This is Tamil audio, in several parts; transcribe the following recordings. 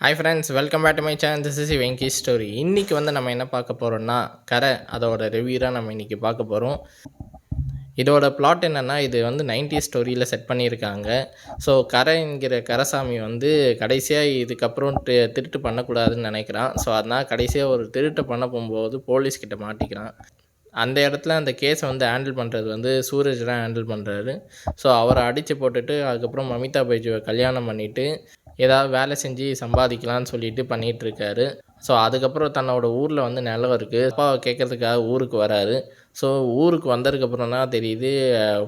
Hi friends, welcome back to my channel. This is Venky story. இன்றைக்கி வந்து நம்ம என்ன பார்க்க போகிறோம்னா கரை, அதோட ரிவ்யூ தான் நம்ம இன்றைக்கி பார்க்க போகிறோம். இதோட பிளாட் என்னென்னா, இது வந்து 90s ஸ்டோரியில் செட் பண்ணியிருக்காங்க. ஸோ கரைங்கிற கரைசாமி வந்து கடைசியாக இதுக்கப்புறம் திருட்டு பண்ணக்கூடாதுன்னு நினைக்கிறான். ஸோ அதனால் கடைசியாக ஒரு திருட்டை பண்ண போகும்போது போலீஸ்கிட்ட மாட்டிக்கிறான். அந்த இடத்துல அந்த கேஸை வந்து ஹேண்டில் பண்ணுறது வந்து சூரஜ் தான் ஹேண்டில் பண்ணுறாரு. ஸோ அவரை அடித்து போட்டுட்டு அதுக்கப்புறம் மமிதா பைஜுவை கல்யாணம் பண்ணிவிட்டு ஏதாவது வேலை செஞ்சு சம்பாதிக்கலான்னு சொல்லிட்டு பண்ணிகிட்ருக்காரு. ஸோ அதுக்கப்புறம் தன்னோட ஊரில் வந்து நிலம் இருக்குது, அப்பாவை கேட்குறதுக்காக ஊருக்கு வராரு. ஸோ ஊருக்கு வந்ததுக்கப்புறம் தான் தெரியுது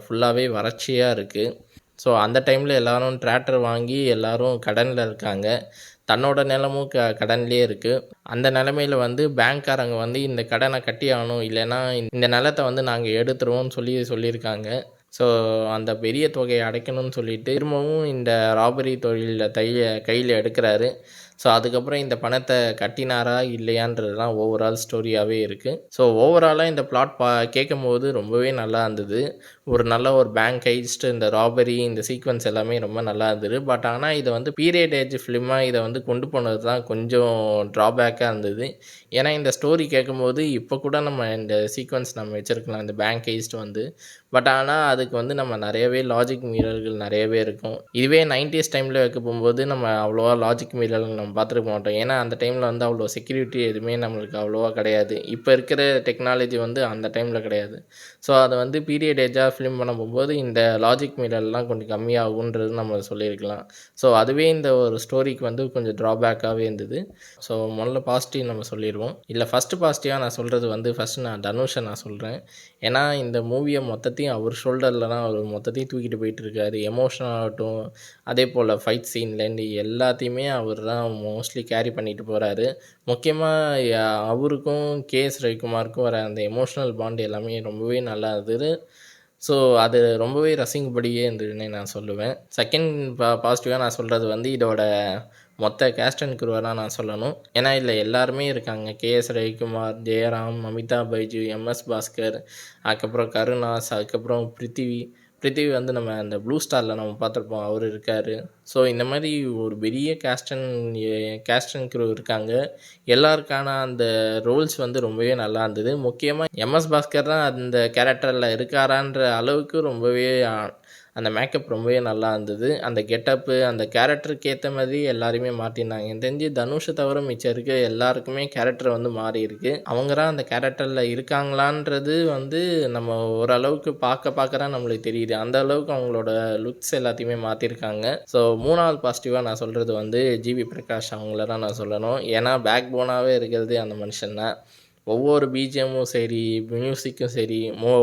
ஃபுல்லாகவே வறட்சியாக இருக்குது. ஸோ அந்த டைமில் எல்லோரும் டிராக்டர் வாங்கி எல்லோரும் கடனில் இருக்காங்க. தன்னோட நிலமும் கடன்லேயே இருக்குது. அந்த நிலமையில் வந்து பேங்க்காரங்க வந்து இந்த கடனை கட்டி ஆகணும், இல்லைன்னா இந்த நிலத்தை வந்து நாங்கள் எடுத்துருவோம்னு சொல்லியிருக்காங்க. ஸோ அந்த பெரிய தொகையை அடைக்கணும்னு சொல்லிட்டு திரும்பவும் இந்த ராபரி தொழிலில் கையில் எடுக்கிறாரு. ஸோ அதுக்கப்புறம் இந்த பணத்தை கட்டினாரா இல்லையான்றது தான் ஓவரால் ஸ்டோரியாகவே இருக்குது. ஸோ ஓவராலாக இந்த பிளாட் கேட்கும் போது ரொம்பவே நல்லா இருந்தது. ஒரு நல்ல ஒரு பேங்க் ஹெய்ஸ்ட்டு, இந்த ராபரி, இந்த சீக்வன்ஸ் எல்லாமே ரொம்ப நல்லா இருந்தது. பட் ஆனால் இதை வந்து பீரியட் ஏஜ் ஃபிலிமாக இதை வந்து கொண்டு போனது தான் கொஞ்சம் ட்ராபேக்காக இருந்தது. ஏன்னா இந்த ஸ்டோரி கேட்கும்போது இப்போ கூட நம்ம இந்த சீக்வன்ஸ் நம்ம வச்சுருக்கலாம், இந்த பேங்க் ஹெய்ஸ்ட் வந்து. பட் ஆனால் அதுக்கு வந்து நம்ம நிறையவே லாஜிக் மீறல்கள் நிறையவே இருக்கும். இதுவே 90s டைமில் வைக்க போகும்போது நம்ம அவ்வளோவா லாஜிக் மீறல்கள் நம்ம பார்த்துருக்க மாட்டோம். ஏன்னா அந்த டைமில் வந்து அவ்வளோ செக்யூரிட்டி எதுவுமே நம்மளுக்கு அவ்வளோவா கிடையாது. இப்போ இருக்கிற டெக்னாலஜி வந்து அந்த டைமில் கிடையாது. ஸோ அதை வந்து பீரியட் ஏஜாக ஃபிலிம் பண்ண போகும்போது இந்த லாஜிக் மீறல்லாம் கொஞ்சம் கம்மியாகுன்றது நம்ம சொல்லியிருக்கலாம். ஸோ அதுவே இந்த ஒரு ஸ்டோரிக்கு வந்து கொஞ்சம் ட்ராபேக்காகவே இருந்தது. ஸோ முதல்ல பாசிட்டிவ் நம்ம சொல்லிடுவோம். இல்லை ஃபஸ்ட்டு பாசிட்டிவாக நான் சொல்கிறது வந்து ஃபஸ்ட்டு நான் தனுஷை நான் சொல்கிறேன். ஏன்னா இந்த மூவியை மொத்தத்தையும் அவர் ஷோல்டரில் தான் அவர் மொத்தத்தையும் தூக்கிட்டு போயிட்டுருக்காரு. எமோஷனல் ஆகட்டும், அதே போல் ஃபைட் சீன்லேருந்து எல்லாத்தையுமே அவர் தான் மோஸ்ட்லி கேரி பண்ணிட்டு போகிறாரு. முக்கியமாக அவருக்கும் கேஎஸ் ரவிக்குமாருக்கும் வர அந்த எமோஷ்னல் பாண்ட் எல்லாமே ரொம்பவே நல்லா இருந்தது. ஸோ அது ரொம்பவே ரசிக்கும்படியே இருந்ததுன்னே நான் சொல்லுவேன். செகண்ட் பாசிட்டிவாக நான் சொல்கிறது வந்து இதோட மொத்த கேஸ்ட் அண்ட் க்ரூவை தான் நான் சொல்லணும். ஏன்னா இதில் எல்லாருமே இருக்காங்க. கேஎஸ் ரவிக்குமார், ஜெயராம், மமிதா பைஜு, எம்எஸ் பாஸ்கர், அதுக்கப்புறம் கருணாஸ், அதுக்கப்புறம் பிருத்திவி வந்து நம்ம அந்த ப்ளூ ஸ்டாரில் நம்ம பார்த்துருப்போம், அவர் இருக்கார். ஸோ இந்த மாதிரி ஒரு பெரிய கேஸ்ட் அண்ட் க்ரூ இருக்காங்க. எல்லாருக்கான அந்த ரோல்ஸ் வந்து ரொம்பவே நல்லா இருந்தது. முக்கியமாக எம்எஸ் பாஸ்கர் தான் அந்த கேரக்டரில் இருக்காரான்ற அளவுக்கு ரொம்பவே அந்த மேக்கப் ரொம்பவே நல்லா இருந்தது. அந்த கெட்டப்பு, அந்த கேரக்டருக்கு ஏற்ற மாதிரி எல்லாருமே மாற்றிருந்தாங்க. எனக்கு தெரிஞ்சு தனுஷை தவிர மிச்சம் இருக்க எல்லாருக்குமே கேரக்டர் வந்து மாறி இருக்குது. அவங்க தான் அந்த கேரக்டரில் இருக்காங்களான்றது வந்து நம்ம ஓரளவுக்கு பார்க்க தான் நம்மளுக்கு தெரியுது. அந்த அளவுக்கு அவங்களோட லுக்ஸ் எல்லாத்தையுமே மாற்றிருக்காங்க. ஸோ மூணாவது பாசிட்டிவாக நான் சொல்கிறது வந்து ஜிவி பிரகாஷ் அவங்கள தான் நான் சொல்லணும். ஏன்னா பேக் போனாகவே இருக்கிறது அந்த மனுஷன் தான். ஒவ்வொரு பிஜிஎம்மும் சரி, மியூசிக்கும் சரி,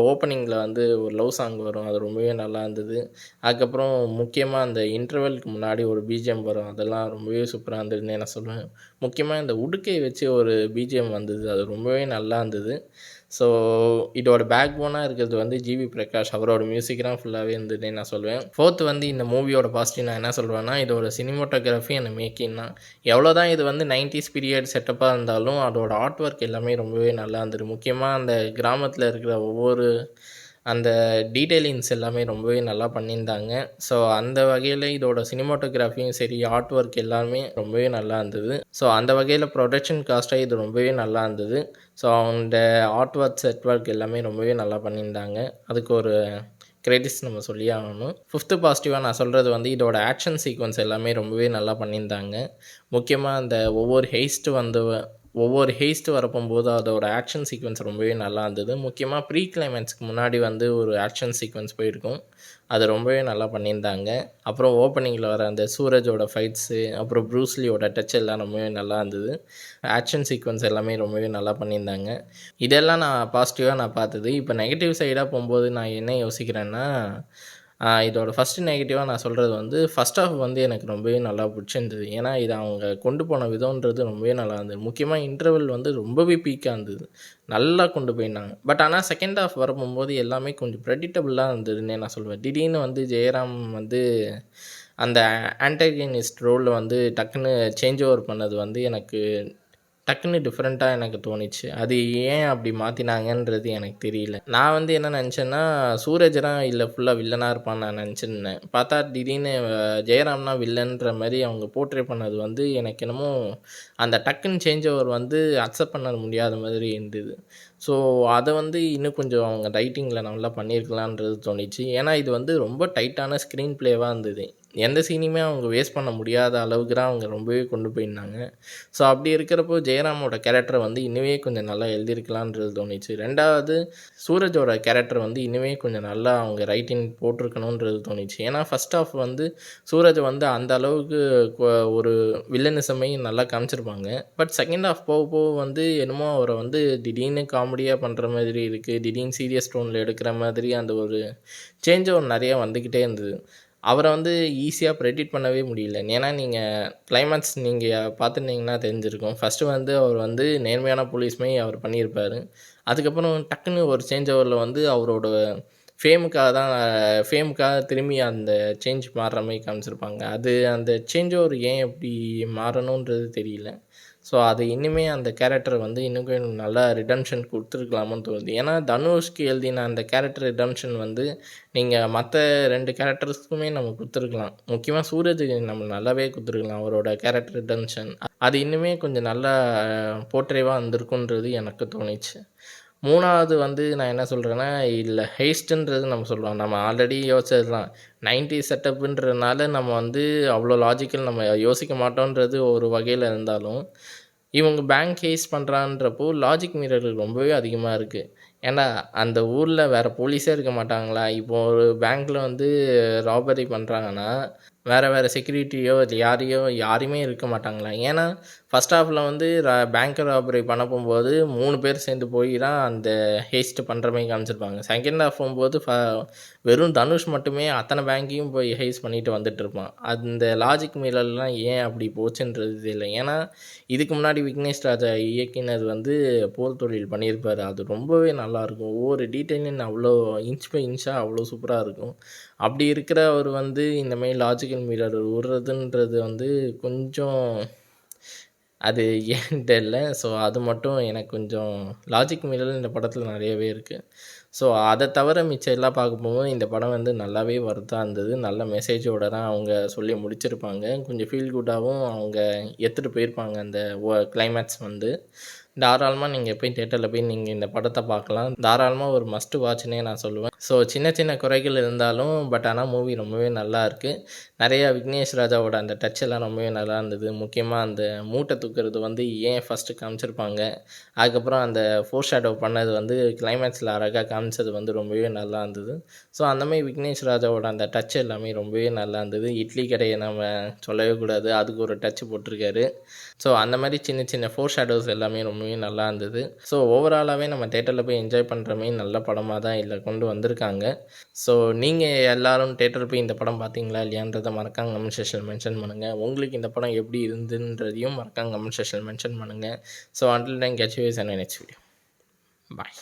ஓப்பனிங்கில் வந்து ஒரு லவ் சாங் வரும், அது ரொம்பவே நல்லா இருந்தது. அதுக்கப்புறம் முக்கியமாக அந்த இன்டர்வெலுக்கு முன்னாடி ஒரு பிஜிஎம் வரும், அதெல்லாம் ரொம்பவே சூப்பராக இருந்ததுன்னு நான் சொல்லுவேன். முக்கியமாக இந்த உடுக்கை வச்சு ஒரு பிஜிஎம் வந்தது, அது ரொம்பவே நல்லா இருந்தது. ஸோ இதோட பேக் போனாக இருக்கிறது வந்து ஜிவி பிரகாஷ், அவரோட மியூசிக் தான் ஃபுல்லாகவே இருந்ததுன்னே நான் சொல்லுவேன். ஃபோர்த்து வந்து இந்த மூவியோட பாசிட்டிவ் நான் என்ன சொல்வேன்னா, இதோட சினிமோட்டோகிராஃபி அண்ட் மேக்கிங் தான். எவ்வளோ தான் இது வந்து 90s பீரியட் செட்டப்பாக இருந்தாலும் அதோட ஆர்ட் ஒர்க் எல்லாமே ரொம்பவே நல்லா இருந்தது. முக்கியமாக அந்த கிராமத்தில் இருக்கிற ஒவ்வொரு அந்த டீட்டெயிலிங்ஸ் எல்லாமே ரொம்பவே நல்லா பண்ணியிருந்தாங்க. ஸோ அந்த வகையில் இதோட சினிமாட்டோகிராஃபியும் சரி, ஆர்ட் ஒர்க் எல்லாமே ரொம்பவே நல்லா இருந்தது. ஸோ அந்த வகையில் ப்ரொடக்ஷன் காஸ்ட்டாக இது ரொம்பவே நல்லா இருந்தது. ஸோ அந்த ஆர்ட் ஒர்க், செட் ஒர்க் எல்லாமே ரொம்பவே நல்லா பண்ணியிருந்தாங்க. அதுக்கு ஒரு கிரெடிட்ஸ் நம்ம சொல்லி ஆகணும். ஃபிஃப்த்து பாசிட்டிவாக நான் சொல்கிறது வந்து இதோட ஆக்ஷன் சீக்வன்ஸ் எல்லாமே ரொம்பவே நல்லா பண்ணியிருந்தாங்க. முக்கியமாக அந்த ஒவ்வொரு ஹெய்ஸ்ட்டு வரப்போகும்போது அதோட ஆக்ஷன் சீக்வன்ஸ் ரொம்பவே நல்லா இருந்தது. முக்கியமாக ப்ரீ கிளைமேக்ஸ்க்கு முன்னாடி வந்து ஒரு ஆக்ஷன் சீக்வன்ஸ் போயிருக்கும், அது ரொம்பவே நல்லா பண்ணியிருந்தாங்க. அப்புறம் ஓப்பனிங்கில் வர அந்த சூரஜோட ஃபைட்ஸு, அப்புறம் ப்ரூஸ்லியோட டச் எல்லாம் ரொம்பவே நல்லா இருந்தது. ஆக்ஷன் சீக்வன்ஸ் எல்லாமே ரொம்பவே நல்லா பண்ணியிருந்தாங்க. இதெல்லாம் நான் பாசிட்டிவாக நான் பார்த்தது. இப்போ நெகட்டிவ் சைடாக போகும்போது நான் என்ன யோசிக்கிறேன்னா, இதோட ஃபஸ்ட்டு நெகட்டிவாக நான் சொல்கிறது வந்து ஃபஸ்ட் ஹாஃப் வந்து எனக்கு ரொம்பவே நல்லா பிடிச்சிருந்தது. ஏன்னா இது அவங்க கொண்டு போன விதம்ன்றது ரொம்பவே நல்லா இருந்தது. முக்கியமாக இன்டர்வல் வந்து ரொம்பவே பீக்காக இருந்தது, நல்லா கொண்டு போயிருந்தாங்க. பட் ஆனால் செகண்ட் ஹாஃப் வரப்போகும்போது எல்லாமே கொஞ்சம் ப்ரெடிக்டபுளாக இருந்ததுன்னே நான் சொல்லுவேன். திடீர்னு வந்து ஜெயராம் வந்து அந்த ஆன்டகனிஸ்ட் ரோலில் வந்து டக்குன்னு சேஞ்ச் ஓவர் பண்ணது வந்து எனக்கு டக்குன்னு டிஃப்ரெண்ட்டாக எனக்கு தோணுச்சு. அது ஏன் அப்படி மாற்றினாங்கன்றது எனக்கு தெரியல. நான் வந்து என்ன நினச்சேன்னா, சூரஜ் தான் இல்லை ஃபுல்லாக வில்லனாக இருப்பான்னு நான் நினச்சிருந்தேன். பார்த்தா திடீர்னு ஜெயராம்னா வில்லன்ற மாதிரி அவங்க போர்ட்ரே பண்ணது வந்து எனக்கு என்னமோ அந்த டக்குன்னு சேஞ்ச் ஓவர் வந்து அக்செப்ட் பண்ண முடியாத மாதிரி இருந்தது. ஸோ அதை வந்து இன்னும் கொஞ்சம் அவங்க ரைட்டிங்கில் நல்லா பண்ணியிருக்கலான்றது தோணிச்சு. ஏன்னா இது வந்து ரொம்ப டைட்டான ஸ்க்ரீன் ப்ளேவாக இருந்தது. எந்த சீனையுமே அவங்க வேஸ்ட் பண்ண முடியாத அளவுக்கு தான் அவங்க ரொம்பவே கொண்டு போயிருந்தாங்க. ஸோ அப்படி இருக்கிறப்போ ஜெயராமோட கேரக்டரை வந்து இன்னுமே கொஞ்சம் நல்லா எழுதியிருக்கலான்றது தோணிச்சு. ரெண்டாவது சூரஜோட கேரக்டர் வந்து இன்னுமே கொஞ்சம் நல்லா அவங்க ரைட்டிங் போட்டிருக்கணுன்றது தோணிச்சு. ஏன்னா ஃபஸ்ட் ஆஃப் வந்து சூரஜை வந்து அந்த அளவுக்கு ஒரு வில்லனிசமையும் நல்லா காமிச்சிருப்பாங்க. பட் செகண்ட் ஆஃப் போக போக வந்து என்னமோ அவரை வந்து திடீர்னு காமெடியாக பண்ணுற மாதிரி இருக்குது, திடீர்னு சீரியஸ் டோனில் எடுக்கிற மாதிரி அந்த ஒரு சேஞ்ச் ஓவர் நிறையா வந்துக்கிட்டே இருந்தது. அவரை வந்து ஈஸியாக ப்ரெடிக்ட் பண்ணவே முடியல. ஏன்னா நீங்கள் கிளைமேக்ஸ் நீங்கள் பார்த்துருந்தீங்கன்னா தெரிஞ்சிருக்கும். ஃபஸ்ட்டு வந்து அவர் வந்து நேர்மையான போலீஸ்மே அவர் பண்ணியிருப்பார். அதுக்கப்புறம் டக்குன்னு ஒரு சேஞ்ச் ஓவரில் வந்து அவரோட ஃபேமுக்காக திரும்பி அந்த சேஞ்ச் மாறுற மாதிரி காமிச்சிருப்பாங்க. அது அந்த சேஞ்ச் ஓவர் ஏன் எப்படி மாறணுன்றது தெரியல. ஸோ அது இன்னுமே அந்த கேரக்டரை வந்து இன்னும் கொஞ்சம் நல்லா ரிடம்ஷன் கொடுத்துருக்கலாமோன்னு தோணுது. ஏன்னா தனுஷ்க்கு எழுதின அந்த கேரக்டர் ரிடம்ஷன் வந்து நீங்கள் மற்ற 2 கேரக்டர்ஸ்க்குமே நம்ம கொடுத்துருக்கலாம். முக்கியமாக சூரஜுக்கு நம்ம நல்லாவே கொடுத்துருக்கலாம் அவரோட கேரக்டர் ரிடம்ஷன். அது இன்னுமே கொஞ்சம் நல்லா போர்ட்ரேவாக இருந்திருக்குன்றது எனக்கு தோணுச்சு. 3வது வந்து நான் என்ன சொல்கிறேன்னா, இல்லை ஹெய்ஸ்ட்டுன்றது நம்ம சொல்லுவோம். நம்ம ஆல்ரெடி யோசிச்சது தான். 90s செட்டப்புன்றதுனால நம்ம வந்து அவ்வளோ லாஜிக்கல் நம்ம யோசிக்க மாட்டோன்றது ஒரு வகையில் இருந்தாலும், இவங்க பேங்க் ஹெய்ஸ்ட் பண்ணுறான்றப்போ லாஜிக் மீறல் ரொம்பவே அதிகமாக இருக்குது. ஏன்னா அந்த ஊரில் வேறு போலீஸே இருக்க மாட்டாங்களா? இப்போ ஒரு பேங்க்கில் வந்து ராபரி பண்ணுறாங்கன்னா, வேறு செக்யூரிட்டியோ இல்லை யாரையுமே இருக்க மாட்டாங்களா? ஏன்னா ஃபஸ்ட் ஹாஃபில் வந்து பேங்க் ராபரி பண்ண போகும்போது 3 பேர் சேர்ந்து போய் தான் அந்த ஹேஸ்ட் பண்ணுற மாதிரி காமிச்சிருப்பாங்க. செகண்ட் ஹாஃப் போகும்போது வெறும் தனுஷ் மட்டுமே அத்தனை பேங்க்கையும் போய் ஹேஸ் பண்ணிட்டு வந்துட்டுருப்பான். அந்த லாஜிக் மீறல்லாம் ஏன் அப்படி போச்சுன்றது தெரியல. ஏன்னா இதுக்கு முன்னாடி விக்னேஷ் ராஜா இயக்கினது வந்து போர் தொழில் பண்ணியிருப்பார். அது ரொம்பவே நல்லாயிருக்கும். ஒவ்வொரு டீட்டெயிலும் அவ்வளோ இன்ச் பை இன்ச்சாக அவ்வளோ சூப்பராக இருக்கும். அப்படி இருக்கிற அவர் வந்து இந்தமாரி லாஜிக்கல் மீறல் விடுறதுன்றது வந்து கொஞ்சம் அது ஏன்னு தெரில. ஸோ அது மட்டும் எனக்கு கொஞ்சம் லாஜிக் மீறல் இந்த படத்தில் நிறையவே இருக்குது. ஸோ அதை தவிர மிச்சம் எல்லாம் பார்க்க போகும்போது இந்த படம் வந்து நல்லாவே ஒர்த்தாக இருந்தது. நல்ல மெசேஜோடு தான் அவங்க சொல்லி முடிச்சிருப்பாங்க. கொஞ்சம் ஃபீல் குட்டாகவும் அவங்க எடுத்துகிட்டு போயிருப்பாங்க அந்த கிளைமேக்ஸ் வந்து. தாராளமாக நீங்கள் போய் தியேட்டரில் போய் நீங்கள் இந்த படத்தை பார்க்கலாம். தாராளமாக ஒரு மஸ்ட் வாட்ச்னே நான் சொல்லுவேன். ஸோ சின்ன சின்ன குறைகள் இருந்தாலும் பட் ஆனால் மூவி ரொம்பவே நல்லா இருக்குது. நிறையா விக்னேஷ் ராஜாவோட அந்த டச் எல்லாம் ரொம்பவே நல்லா இருந்தது. முக்கியமாக அந்த மூட்டை தூக்குறது வந்து ஏன் ஃபஸ்ட்டு காமிச்சிருப்பாங்க, அதுக்கப்புறம் அந்த ஃபோர் ஷேடோ பண்ணது வந்து கிளைமேக்ஸில் அழகாக காமிச்சது வந்து ரொம்பவே நல்லா இருந்தது. ஸோ அந்தமாதிரி விக்னேஷ் ராஜாவோட அந்த டச் எல்லாமே ரொம்பவே நல்லா இருந்தது. இட்லி கடையை நம்ம சொல்லவே கூடாது, அதுக்கு ஒரு டச் போட்டிருக்காரு. ஸோ அந்த மாதிரி சின்ன சின்ன ஃபோர் ஷேடோஸ் எல்லாமே ரொம்பவே நல்லா இருந்தது. ஸோ ஓவராலாகவே நம்ம தேட்டரில் போய் என்ஜாய் பண்ணுற மாதிரி நல்ல படமாக தான் இதில் கொண்டு வந்திருக்காங்க. ஸோ நீங்கள் எல்லோரும் தேட்டரில் போய் இந்த படம் பார்த்தீங்களா இல்லையான்றதை மறக்காம கமெண்ட் செக்ஷனில் மென்ஷன் பண்ணுங்கள். உங்களுக்கு இந்த படம் எப்படி இருந்துன்றதையும் மறக்காம கமெண்ட் செக்ஷனில் மென்ஷன் பண்ணுங்கள். So until then catch you in next video. Bye.